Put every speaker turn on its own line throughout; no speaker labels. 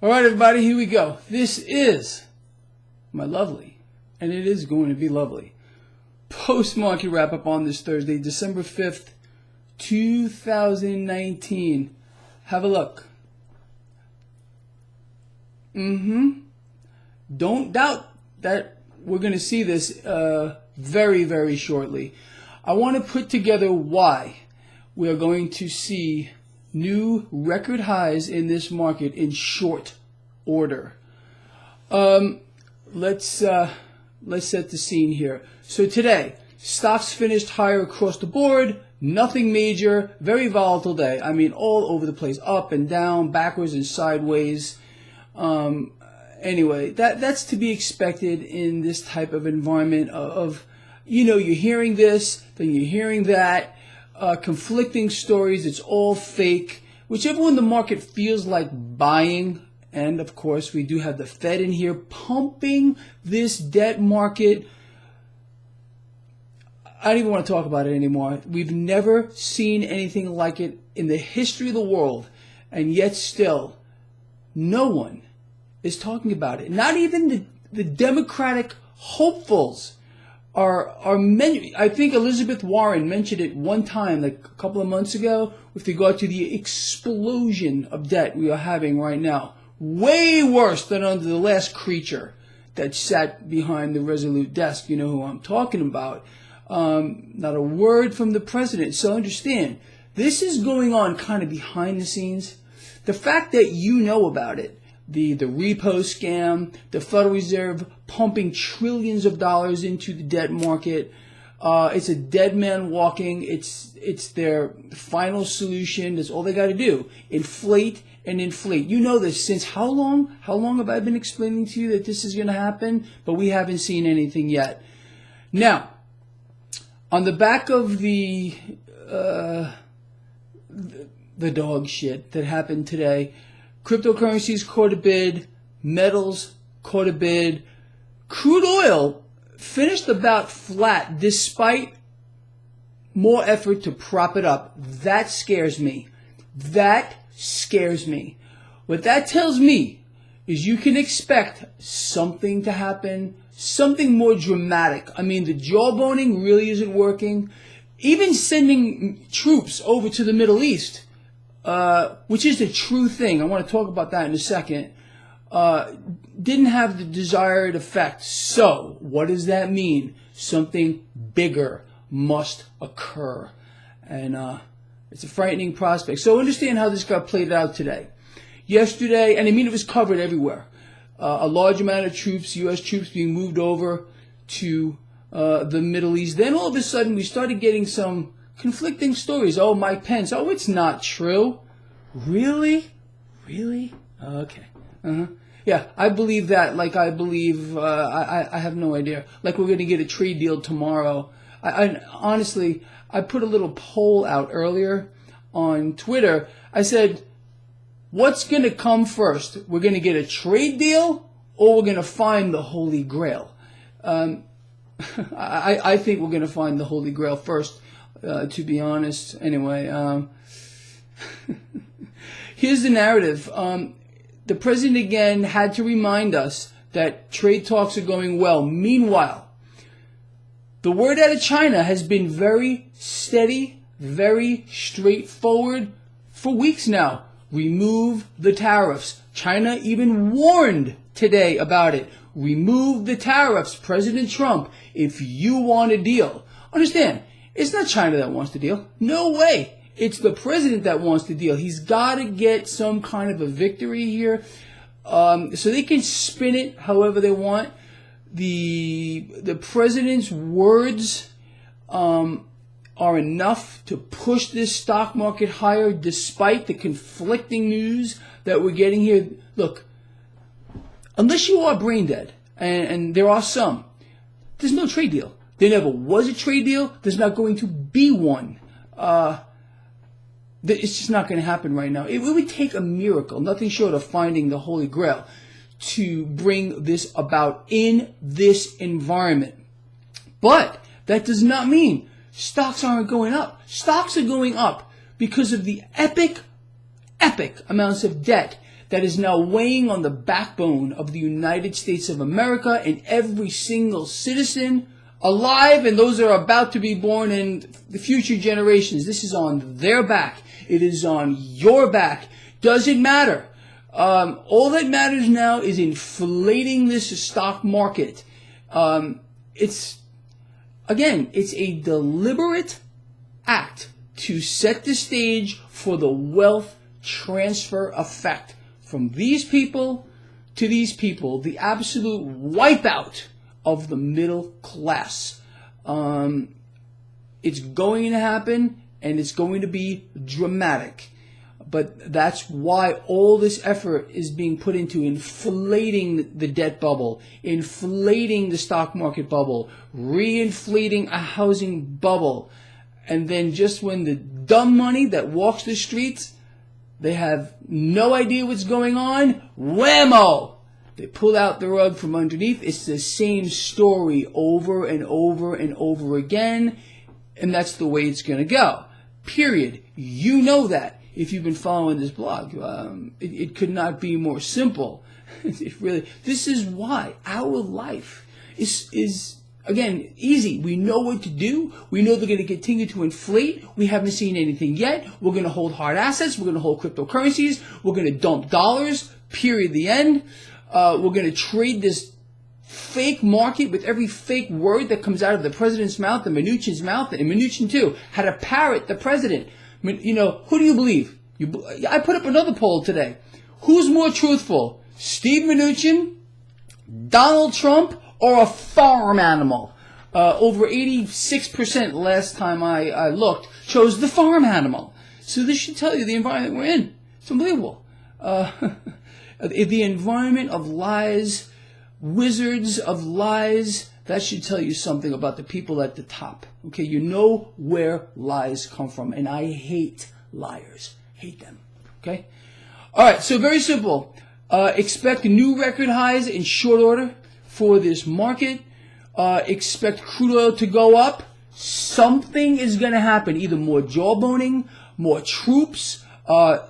All right, everybody, here we go. This is my lovely, and it is going to be lovely, post-market wrap-up on this Thursday, December 5th, 2019. Have a look. Don't doubt that we're going to see this very, very shortly. I want to put together why we are going to see new record highs in this market in short order. Let's set the scene here. So today, stocks finished higher across the board. Nothing major. Very volatile day. I mean, all over the place, up and down, backwards and sideways. Anyway, that's to be expected in this type of environment of you're hearing this, then you're hearing that. Conflicting stories, it's all fake. Whichever one the market feels like buying, and of course we do have the Fed in here pumping this debt market. I don't even want to talk about it anymore. We've never seen anything like it in the history of the world, and yet still no one is talking about it. Not even the Democratic hopefuls are I think Elizabeth Warren mentioned it one time, like a couple of months ago, with regard to the explosion of debt we are having right now. Way worse than under the last creature that sat behind the Resolute desk. You know who I'm talking about. Not a word from the president. So understand, this is going on kind of behind the scenes. The fact that you know about it, the repo scam, the Federal Reserve pumping trillions of dollars into the debt market. It's a dead man walking. It's their final solution. That's all they got to do. Inflate and inflate. You know this since how long? How long have I been explaining to you that this is going to happen? But we haven't seen anything yet. Now, on the back of the dog shit that happened today, cryptocurrencies caught a bid, metals caught a bid, crude oil finished about flat despite more effort to prop it up. That scares me. That scares me. What that tells me is you can expect something to happen, something more dramatic. I mean, the jawboning really isn't working. Even sending troops over to the Middle East, which is the true thing, I want to talk about that in a second, didn't have the desired effect. So, what does that mean? Something bigger must occur. And it's a frightening prospect. So understand how this got played out today. Yesterday, and I mean it was covered everywhere, a large amount of troops, U.S. troops being moved over to the Middle East. Then all of a sudden we started getting some conflicting stories. Oh, Mike Pence. Oh, it's not true. Really? Really? Okay. Yeah, I believe that. Like I believe, I have no idea. Like we're going to get a trade deal tomorrow. I honestly, I put a little poll out earlier on Twitter. I said, what's going to come first? We're going to get a trade deal or we're going to find the Holy Grail? I think we're going to find the Holy Grail first. To be honest, anyway, here's the narrative. The president again had to remind us that trade talks are going well. Meanwhile, the word out of China has been very steady, very straightforward for weeks now. Remove the tariffs. China even warned today about it. Remove the tariffs, President Trump, if you want a deal. Understand, it's not China that wants the deal. No way. It's the president that wants the deal. He's got to get some kind of a victory here, so they can spin it however they want. The president's words are enough to push this stock market higher despite the conflicting news that we're getting here. Look, unless you are brain dead, and there are some, there's no trade deal. There never was a trade deal. There's not going to be one. It's just not going to happen right now. It would take a miracle, nothing short of finding the Holy Grail, to bring this about in this environment. But that does not mean stocks aren't going up. Stocks are going up because of the epic amounts of debt that is now weighing on the backbone of the United States of America and every single citizen alive and those that are about to be born in the future generations. This is on their back. It is on your back. Doesn't matter. All that matters now is inflating this stock market. It's a deliberate act to set the stage for the wealth transfer effect from these people to these people, the absolute wipeout of the middle class. It's going to happen, and it's going to be dramatic. But that's why all this effort is being put into inflating the debt bubble, inflating the stock market bubble, reinflating a housing bubble. And then just when the dumb money that walks the streets, they have no idea what's going on, whammo! They pull out the rug from underneath. It's the same story over and over and over again. And that's the way it's going to go. Period. You know that. If you've been following this blog, it could not be more simple. This is why our life is again, easy. We know what to do. We know they're going to continue to inflate. We haven't seen anything yet. We're going to hold hard assets. We're going to hold cryptocurrencies. We're going to dump dollars, period, the end. We're going to trade this fake market with every fake word that comes out of the president's mouth, and Mnuchin's mouth, and Mnuchin too, had to parrot the president. You know, who do you believe? I put up another poll today. Who's more truthful? Steve Mnuchin, Donald Trump, or a farm animal? Over 86% last time I looked chose the farm animal. So this should tell you the environment we're in. It's unbelievable. The environment of lies, wizards of lies, that should tell you something about the people at the top. Okay, you know where lies come from. And I hate liars. Hate them. Okay? All right, so very simple. Expect new record highs in short order for this market. Expect crude oil to go up. Something is going to happen. Either more jawboning, more troops, a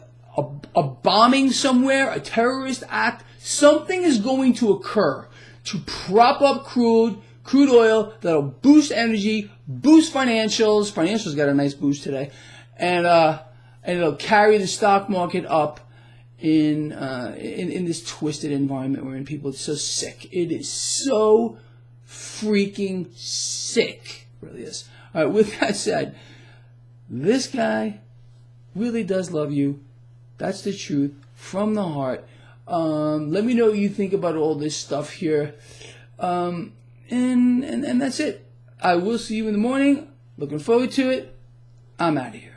bombing somewhere, a terrorist act. Something is going to occur to prop up crude oil that'll boost energy, boost financials. Financials got a nice boost today, and it'll carry the stock market up in this twisted environment we're in. People, it's so sick. It is so freaking sick. It really is. All right. With that said, this guy really does love you. That's the truth from the heart. Let me know what you think about all this stuff here. And that's it. I will see you in the morning. Looking forward to it. I'm out of here.